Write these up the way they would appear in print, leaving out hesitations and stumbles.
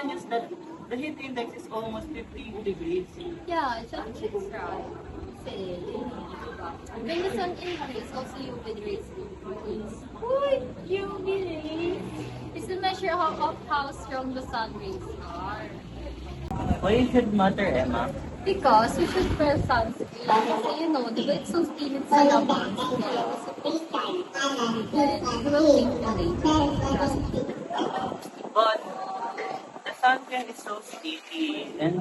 mentioned is that the heat index is almost 50 degrees. Yeah, it's right. When the sun increases, also UV rays increase. Uy, UV rays! It's the measure of how strong the sun rays are. Why should matter, Emma? Because we should wear sunscreen. Kasi you know, di ba it's so steamy sa labas? Then, it will take the rays. But the sunscreen is so sticky and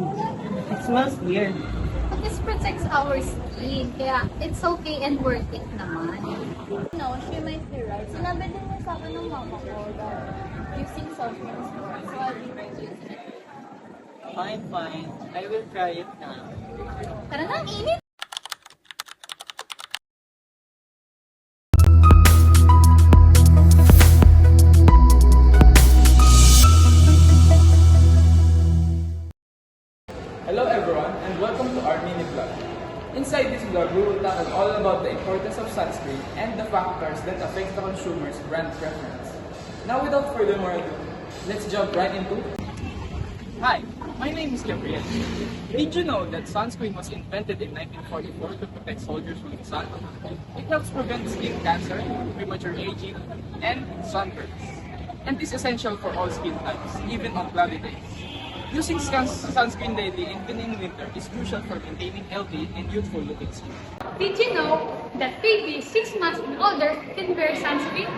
it smells weird. But this protects our skin. Kaya it's okay and worth it naman. No, she might be right. Sinabi din niya sa akin ng mama ko that using sunscreen is worth. So I'll be using it. Fine. I will try it now. Tara na, ang init! Hello everyone and welcome to our mini vlog. Inside this vlog, we will tackle all about the importance of sunscreen and the factors that affect the consumer's brand preference. Now without further ado, let's jump right into. Hi, my name is Gabriel. Did you know that sunscreen was invented in 1944 to protect soldiers from the sun? It helps prevent skin cancer, premature aging, and sunburns. And is essential for all skin types, even on cloudy days. Using sunscreen daily, even in winter, is crucial for maintaining healthy and youthful-looking skin. Did you know that babies 6 months and older can wear sunscreen?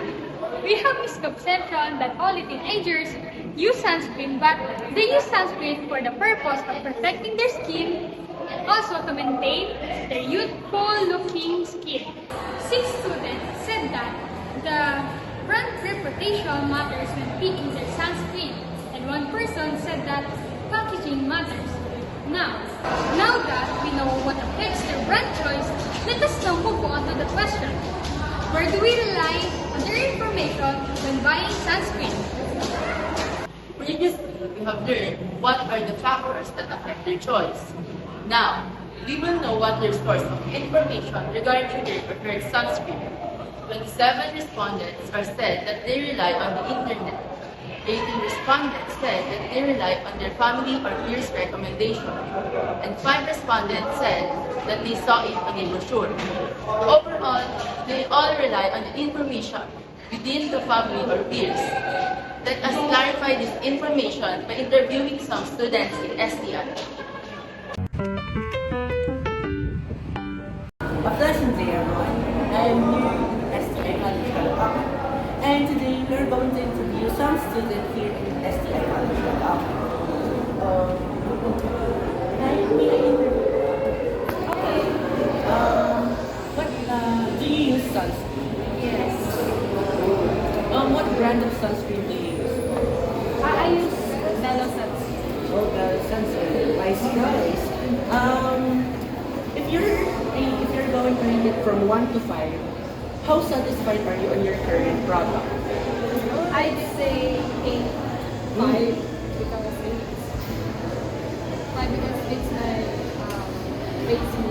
We have misconception that only teenagers use sunscreen, but they use sunscreen for the purpose of protecting their skin and also to maintain their youthful-looking skin. 6 students said that the brand reputation matters when picking their sunscreen, and 1 person said that packaging matters. Now that we know what affects their brand choice, let us now move on to the question. Where do we rely on their information when buying sunscreen? Previously, we have learned what are the factors that affect their choice. Now, we will know what their source of information regarding their preferred sunscreen. 27 respondents are said that they rely on the internet. 18 respondents said that they rely on their family or peers' recommendation, and 5 respondents said that they saw it in a brochure. Overall, they all rely on the information within the family or peers. Let us clarify this information by interviewing some students in STI. A pleasant day, everyone. I am new in STI College Caloocan, and today we are going to interview some students here in STI College Caloocan. May I interview? Okay. Do you use sunscreen? Yes. What brand of sunscreen do you use? I use Delo sunscreen. Oh, sunscreen. Nice choice. If you're going to rate it from 1 to 5, how satisfied are you on your current product? I'd say 8. 5 because it's like makes me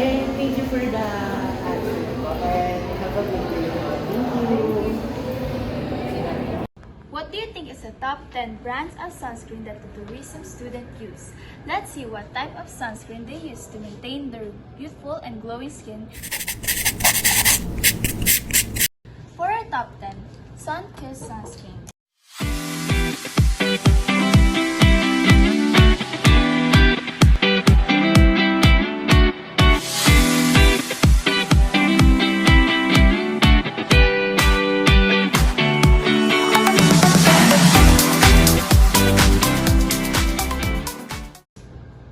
And thank you for the answer. And have a good day. Thank you. What do you think is the top 10 brands of sunscreen that the tourism student use? Let's see what type of sunscreen they use to maintain their youthful and glowing skin. For our top 10, Sun-Kissed Sunscreen.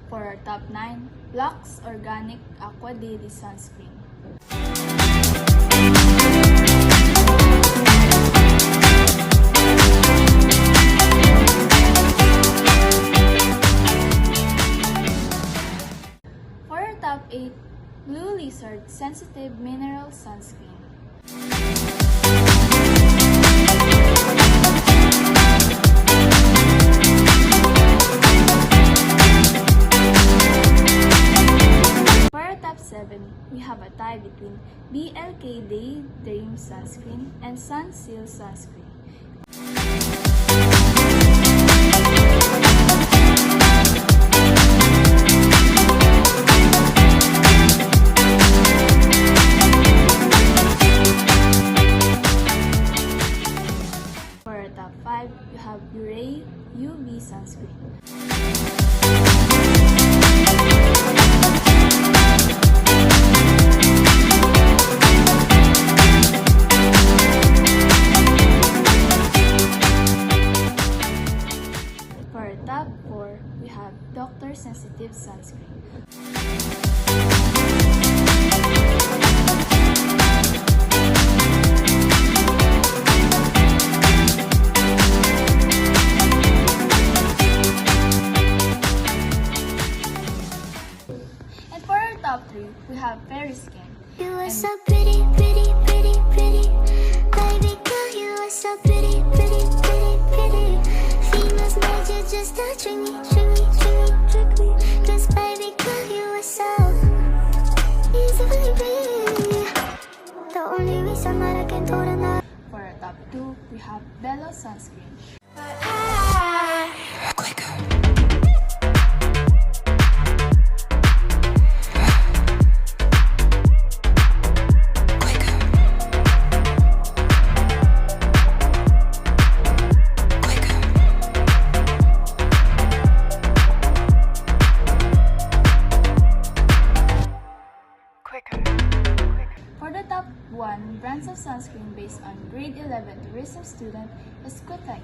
For our top 9, Lux Organic Aqua Daily Sunscreen. For our top 8, Blue Lizard Sensitive Mineral Sunscreen. For our top 7, we have a tie between BLK Day Dream Sunscreen, and Sunsil Sunscreen. For our top 5, you have Uray UV Sunscreen. For our top 4, we have Doctor Sensitive Sunscreen. And for our top 3, we have Fairy Skin. You are so pretty, pretty, pretty, pretty. Baby girl, you are so pretty, pretty, pretty, pretty. Females made you just to trick me, trick me, trick me, trick me. Cause baby girl, you are so easily pretty. The only reason that I can do it now. For our top 2, we have Bello Sunscreen. For the top 1 brands of sunscreen based on grade 11 tourism student is Quitex.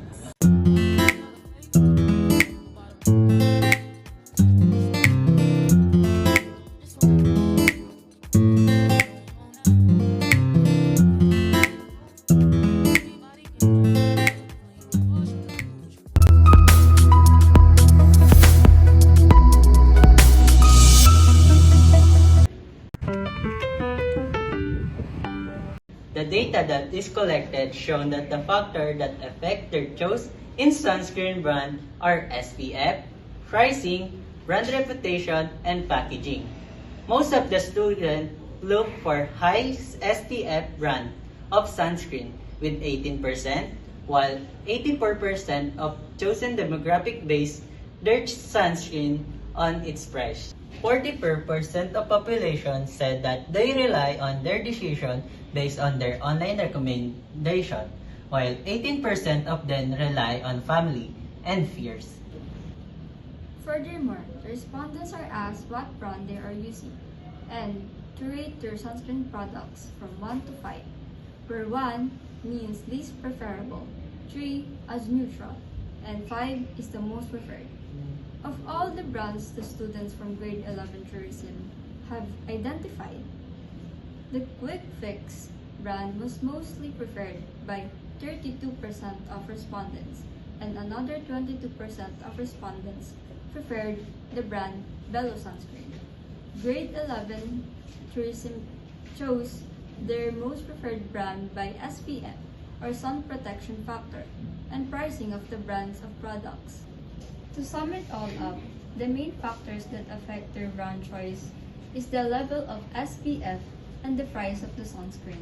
The data that is collected shown that the factors that affect their choice in sunscreen brand are SPF, pricing, brand reputation, and packaging. Most of the students look for high SPF brand of sunscreen with 18%, while 84% of chosen demographic base their sunscreen on its price. 44% of population said that they rely on their decision based on their online recommendation, while 18% of them rely on family and peers. Furthermore, the respondents are asked what brand they are using and to rate their sunscreen products from 1 to 5, where 1 means least preferable, 3 as neutral, and 5 is the most preferred. Of all the brands the students from grade 11 tourism have identified, the Quick Fix brand was mostly preferred by 32% of respondents, and another 22% of respondents preferred the brand Bello Sunscreen. Grade 11 tourism chose their most preferred brand by SPF, or sun protection factor, and pricing of the brands of products. To sum it all up, the main factors that affect their brand choice is the level of SPF and the price of the sunscreen.